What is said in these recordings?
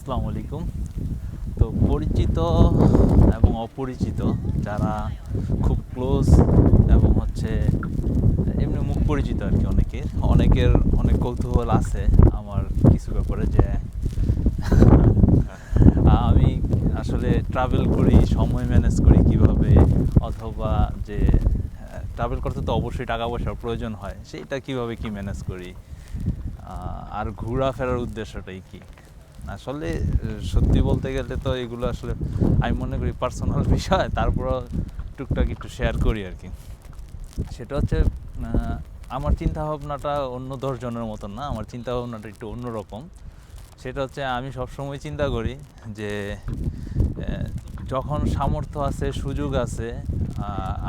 আসসালামু আলাইকুম। তো পরিচিত এবং অপরিচিত যারা খুব ক্লোজ এবং এমনি মুখ পরিচিত আর কি, অনেকের অনেক কৌতূহল আছে আমার কিছু ব্যাপারে, যে আমি আসলে ট্রাভেল করি, সময় ম্যানেজ করি কিভাবে, অথবা যে ট্রাভেল করতে তো অবশ্যই টাকা পয়সার প্রয়োজন হয়, সেইটা কিভাবে কি ম্যানেজ করি, আর ঘোরাফেরার উদ্দেশ্যটাই কি। আসলে সত্যি বলতে গেলে তো এগুলো আসলে আমি মনে করি পার্সোনাল বিষয়, তারপরও টুকটাক একটু শেয়ার করি আর কি। সেটা হচ্ছে আমার চিন্তাভাবনাটা অন্য 10 জনের মতন না, আমার চিন্তাভাবনাটা একটু অন্যরকম। সেটা হচ্ছে আমি সবসময় চিন্তা করি যে যখন সামর্থ্য আছে, সুযোগ আছে,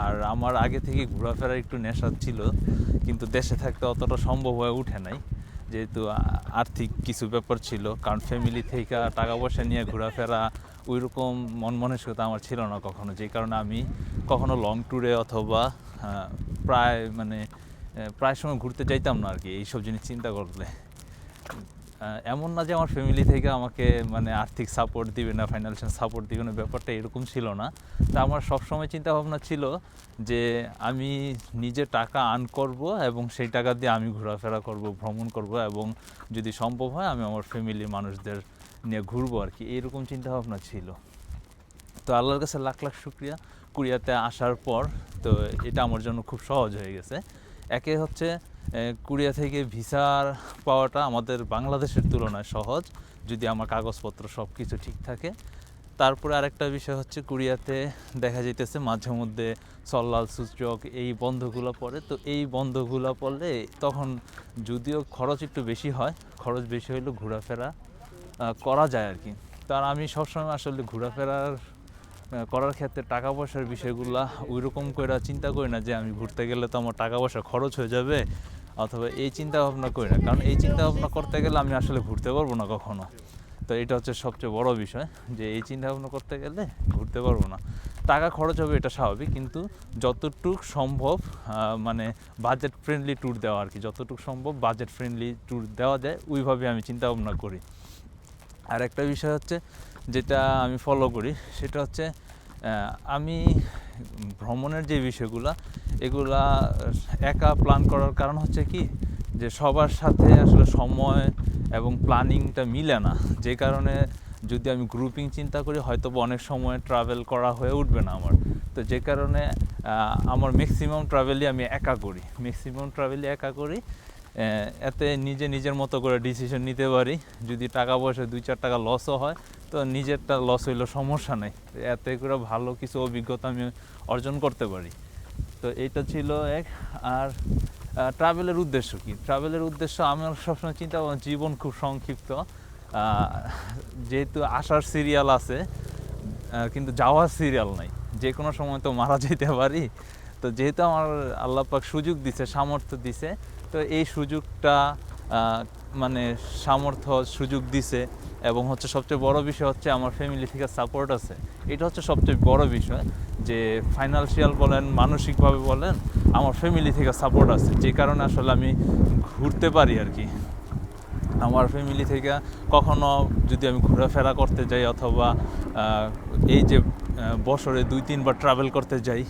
আর আমার আগে থেকে ঘোরাফেরার একটু নেশা ছিল, কিন্তু দেশে থাকতে অতটা সম্ভব হয়ে ওঠে নাই, যেহেতু আর্থিক কিছু ব্যাপার ছিল, কারণ ফ্যামিলি থেকে টাকা পয়সা নিয়ে ঘোরাফেরা ওই রকম মন মানসিকতা আমার ছিল না কখনো, যে কারণে আমি কখনো লং ট্যুরে অথবা প্রায় সময় ঘুরতে যাইতাম না আর কি, এইসব জিনিস চিন্তা করলে। এমন না যে আমার ফ্যামিলি থেকে আমাকে আর্থিক সাপোর্ট দিবে না, ফাইন্যান্সিয়াল সাপোর্ট দিবে না, ব্যাপারটা এরকম ছিল না। তা আমার সবসময় চিন্তা ভাবনা ছিল যে আমি নিজে টাকা আর্ন করব এবং সেই টাকা দিয়ে আমি ঘোরাফেরা করব, ভ্রমণ করব, এবং যদি সম্ভব হয় আমি আমার ফ্যামিলির মানুষদের নিয়ে ঘুরবো আর কি, এইরকম চিন্তা ভাবনা ছিল। তো আল্লাহর কাছে লাখ লাখ শুক্রিয়া, কোরিয়াতে আসার পর তো এটা আমার জন্য খুব সহজ হয়ে গেছে। একে হচ্ছে কোরিয়া থেকে ভিসার পাওয়াটা আমাদের বাংলাদেশের তুলনায় সহজ, যদি আমার কাগজপত্র সব কিছু ঠিক থাকে। তারপরে আরেকটা বিষয় হচ্ছে, কোরিয়াতে দেখা যাইতেছে মাঝে মধ্যে সল্লাল সূচক এই বন্ধগুলো পড়ে, তো এই বন্ধগুলো পড়লে তখন যদিও খরচ একটু বেশি হয়, খরচ বেশি হলেও ঘোরাফেরা করা যায় আর কি। তার আমি সবসময় আসলে ঘোরাফেরার করার ক্ষেত্রে টাকা পয়সার বিষয়গুলো ওই রকম করে চিন্তা করি না, যে আমি ঘুরতে গেলে তো আমার টাকা পয়সা খরচ হয়ে যাবে, অথবা এই চিন্তা ভাবনা করি না, কারণ এই চিন্তা ভাবনা করতে গেলে আমি আসলে ঘুরতে পারবো না কখনো। তো এটা হচ্ছে সবচেয়ে বড় বিষয়, যে এই চিন্তা ভাবনা করতে গেলে ঘুরতে পারবো না। টাকা খরচ হবে, এটা স্বাভাবিক, কিন্তু যতটুক সম্ভব বাজেট ফ্রেন্ডলি ট্যুর দেওয়া আর কি, যতটুকু সম্ভব বাজেট ফ্রেন্ডলি ট্যুর দেওয়া যায় ওইভাবে আমি চিন্তা ভাবনা করি। আর একটা বিষয় হচ্ছে যেটা আমি ফলো করি, সেটা হচ্ছে আমি ভ্রমণের যে বিষয়গুলো, এগুলা একা প্ল্যান করার কারণ হচ্ছে কি, যে সবার সাথে আসলে সময় এবং প্ল্যানিংটা মিলে না, যে কারণে যদি আমি গ্রুপিং চিন্তা করি হয়তো অনেক সময় ট্রাভেল করা হয়ে উঠবে না আমার। তো যে কারণে আমার ম্যাক্সিমাম ট্রাভেলই আমি একা করি। এতে নিজের মতো করে ডিসিশন নিতে পারি। যদি টাকা পয়সা 2-4 টাকা লসও হয়, তো নিজেরটা লস হইলেও সমস্যা নেই, এতে করে ভালো কিছু অভিজ্ঞতা আমি অর্জন করতে পারি। তো এইটা ছিল এক। আর ট্রাভেলের উদ্দেশ্য কি, ট্রাভেলের উদ্দেশ্য আমার সবসময় চিন্তা করি, জীবন খুব সংক্ষিপ্ত, যেহেতু আসার সিরিয়াল আছে কিন্তু যাওয়ার সিরিয়াল নাই, যে কোনো সময় তো মারা যেতে পারি। তো যেহেতু আমার আল্লাহ পাক সুযোগ দিছে, সামর্থ্য দিছে, তো এই সুযোগটা মানে সুযোগ দিছে, এবং সবচেয়ে বড় বিষয় হচ্ছে আমার ফ্যামিলি থেকে সাপোর্ট আছে। এটা হচ্ছে সবচেয়ে বড় বিষয়, যে ফাইনান্সিয়াল বলেন, মানসিকভাবে বলেন, আমার ফ্যামিলি থেকে সাপোর্ট আছে, যে কারণে আসলে আমি ঘুরতে পারি আর কি। আমার ফ্যামিলি থেকে কখনো যদি আমি ঘোরাফেরা করতে যাই, অথবা এই যে বছরে 2-3 বার ট্রাভেল করতে যাই,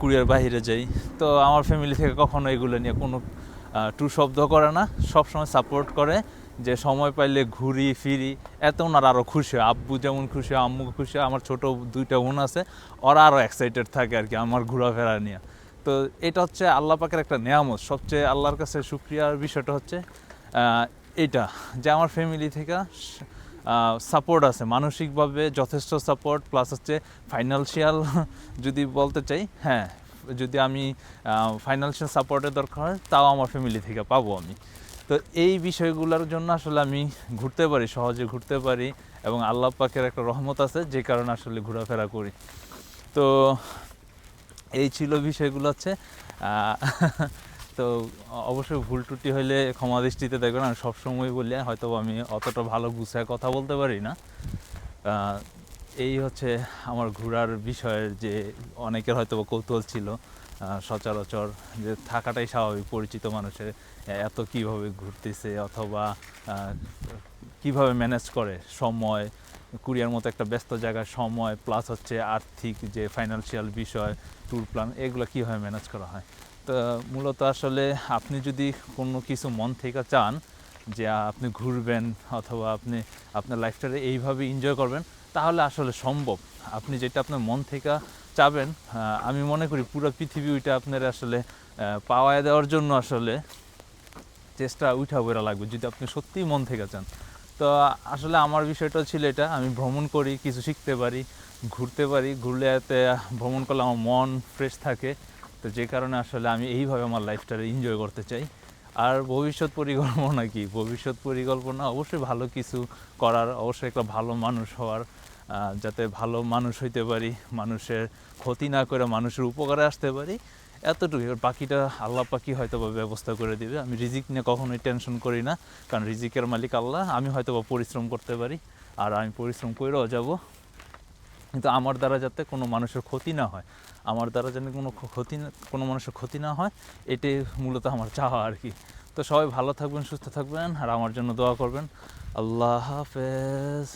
কোরিয়ার বাইরে যাই, তো আমার ফ্যামিলি থেকে কখনো এগুলো নিয়ে কোনো টু শব্দ করে না, সবসময় সাপোর্ট করে, যে সময় পাইলে ঘুরি ফিরি। এত ওনারা আরও খুশি হয়, আব্বু যেমন খুশি হয়, আম্মু খুশি হয়, আমার ছোটো 2টা বোন আছে, ওরা আরও এক্সাইটেড থাকে আর কি আমার ঘোরাফেরা নিয়ে। তো এটা হচ্ছে আল্লাহ পাকের একটা নেয়ামত। সবচেয়ে আল্লাহর কাছে শুকরিয়ার বিষয়টা হচ্ছে এটা, যে আমার ফ্যামিলি থেকে সাপোর্ট আছে, মানসিকভাবে যথেষ্ট সাপোর্ট, প্লাস হচ্ছে ফাইনান্সিয়াল যদি বলতে চাই, হ্যাঁ, যদি আমি ফাইনান্সিয়াল সাপোর্টের দরকার হয়, তাও আমার ফ্যামিলি থেকে পাবো আমি। তো এই বিষয়গুলোর জন্য আসলে আমি ঘুরতে পারি, সহজে ঘুরতে পারি, এবং আল্লাহ পাকের একটা রহমত আছে, যে কারণে আসলে ঘোরাফেরা করি। তো এই ছিল বিষয়গুলো হচ্ছে। তো অবশ্যই ভুল ত্রুটি হলে ক্ষমা দৃষ্টিতে দেখবেন, আমি সবসময় বলি, হয়তো আমি অতটা ভালো গুছায় কথা বলতে পারি না। এই হচ্ছে আমার ঘোরার বিষয়ের, যে অনেকের হয়তো কৌতূহল ছিল, সচরাচর যে থাকাটাই স্বাভাবিক, পরিচিত মানুষের এত কীভাবে ঘুরতেছে, অথবা কিভাবে ম্যানেজ করে সময়, কুরিয়ার মতো একটা ব্যস্ত জায়গায় সময় প্লাস হচ্ছে আর্থিক যে ফাইন্যান্সিয়াল বিষয়, ট্যুর প্ল্যান, এগুলো কীভাবে ম্যানেজ করা হয়। তো মূলত আসলে আপনি যদি কোনো কিছু মন থেকে চান যে আপনি ঘুরবেন অথবা আপনি আপনার লাইফটারে এইভাবে এনজয় করবেন, তাহলে আসলে সম্ভব। আপনি যেটা আপনার মন থেকে চাবেন, আমি মনে করি পুরো পৃথিবী ওইটা আপনার আসলে পাওয়া দেওয়ার জন্য আসলে চেষ্টা উঠা বেরা লাগবে, যদি আপনি সত্যিই মন থেকে চান। তো আসলে আমার বিষয়টা ছিল এটা, আমি ভ্রমণ করি, কিছু শিখতে পারি, ঘুরতে পারি, ঘুরলে এতে ভ্রমণ করলে আমার মন ফ্রেশ থাকে। তো যে কারণে আসলে আমি এইভাবে আমার লাইফটারে এনজয় করতে চাই। আর ভবিষ্যৎ পরিকল্পনা কি, ভবিষ্যৎ পরিকল্পনা অবশ্যই ভালো কিছু করার, অবশ্যই একটা ভালো মানুষ হওয়ার, যাতে ভালো মানুষ হইতে পারি, মানুষের ক্ষতি না করে মানুষের উপকারে আসতে পারি, এতটুকু। এবার বাকিটা আল্লাহ পাকি হয়তো বা ব্যবস্থা করে দিবে। আমি রিজিক নিয়ে কখনোই টেনশন করি না, কারণ রিজিকের মালিক আল্লাহ। আমি হয়তো বা পরিশ্রম করতে পারি, আর আমি পরিশ্রম করেও যাব, কিন্তু আমার দ্বারা যাতে কোনো মানুষের ক্ষতি না হয়, আমার দ্বারা যেন কোনো মানুষের ক্ষতি না হয়, এটাই মূলত আমার চাওয়া আর কি। তো সবাই ভালো থাকবেন, সুস্থ থাকবেন, আর আমার জন্য দোয়া করবেন। আল্লাহ হাফেজ।